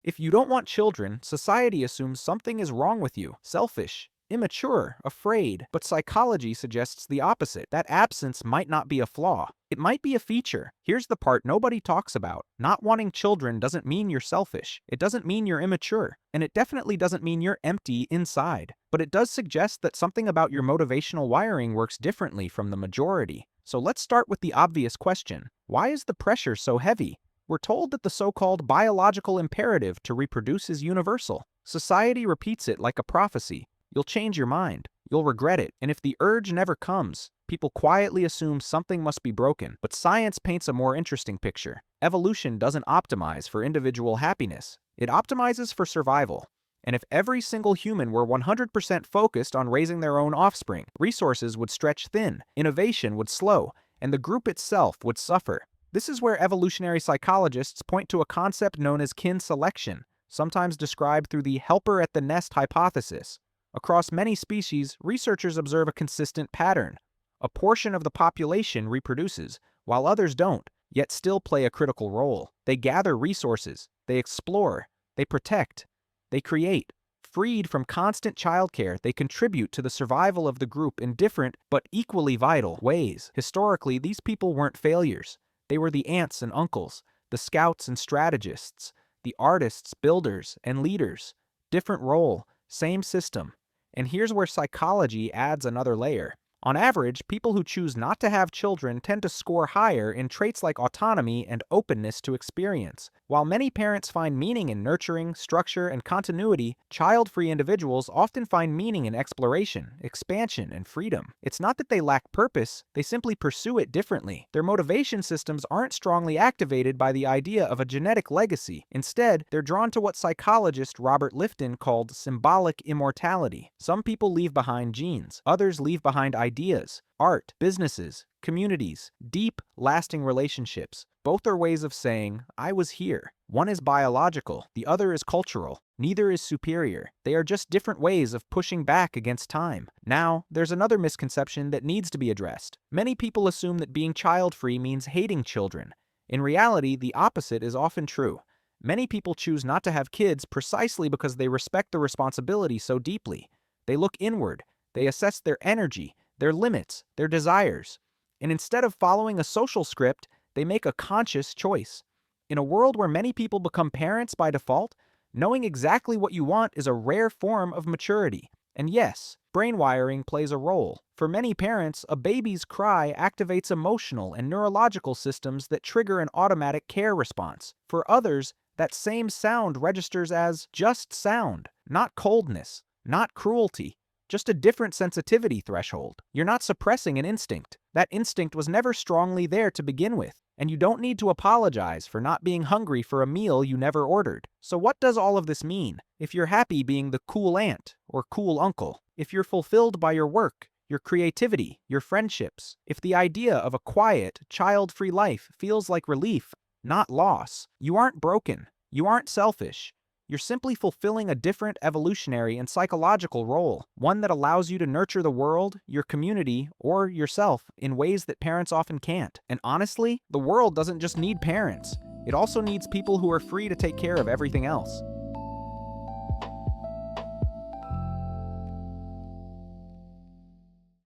If you don't want children, society assumes something is wrong with you, selfish, immature, afraid, but psychology suggests the opposite. That absence might not be a flaw. It might be a feature. Here's the part nobody talks about. Not wanting children doesn't mean you're selfish. It doesn't mean you're immature. And it definitely doesn't mean you're empty inside. But it does suggest that something about your motivational wiring works differently from the majority. So let's start with the obvious question. Why is the pressure so heavy? We're told that the so-called biological imperative to reproduce is universal. Society repeats it like a prophecy. You'll change your mind. You'll regret it. And if the urge never comes, people quietly assume something must be broken. But science paints a more interesting picture. Evolution doesn't optimize for individual happiness. It optimizes for survival. And if every single human were 100% focused on raising their own offspring, resources would stretch thin, innovation would slow, and the group itself would suffer. This is where evolutionary psychologists point to a concept known as kin selection, sometimes described through the helper at the nest hypothesis. Across many species, researchers observe a consistent pattern. A portion of the population reproduces, while others don't, yet still play a critical role. They gather resources, they explore, they protect, they create. Freed from constant childcare, they contribute to the survival of the group in different, but equally vital, ways. Historically, these people weren't failures. They were the aunts and uncles, the scouts and strategists, the artists, builders, and leaders. Different role, same system. And here's where psychology adds another layer. On average, people who choose not to have children tend to score higher in traits like autonomy and openness to experience. While many parents find meaning in nurturing, structure, and continuity, child-free individuals often find meaning in exploration, expansion, and freedom. It's not that they lack purpose, they simply pursue it differently. Their motivation systems aren't strongly activated by the idea of a genetic legacy. Instead, they're drawn to what psychologist Robert Lifton called symbolic immortality. Some people leave behind genes, others leave behind ideas, art, businesses, communities, deep, lasting relationships. Both are ways of saying, I was here. One is biological, the other is cultural. Neither is superior. They are just different ways of pushing back against time. Now, there's another misconception that needs to be addressed. Many people assume that being child-free means hating children. In reality, the opposite is often true. Many people choose not to have kids precisely because they respect the responsibility so deeply. They look inward. They assess their energy, their limits, their desires. And instead of following a social script, they make a conscious choice. In a world where many people become parents by default, knowing exactly what you want is a rare form of maturity. And yes, brain wiring plays a role. For many parents, a baby's cry activates emotional and neurological systems that trigger an automatic care response. For others, that same sound registers as just sound, not coldness, not cruelty. Just a different sensitivity threshold. You're not suppressing an instinct. That instinct was never strongly there to begin with, and you don't need to apologize for not being hungry for a meal you never ordered. So what does all of this mean? If you're happy being the cool aunt or cool uncle, if you're fulfilled by your work, your creativity, your friendships, if the idea of a quiet, child-free life feels like relief, not loss, you aren't broken, you aren't selfish. You're simply fulfilling a different evolutionary and psychological role, one that allows you to nurture the world, your community, or yourself in ways that parents often can't. And honestly, the world doesn't just need parents. It also needs people who are free to take care of everything else.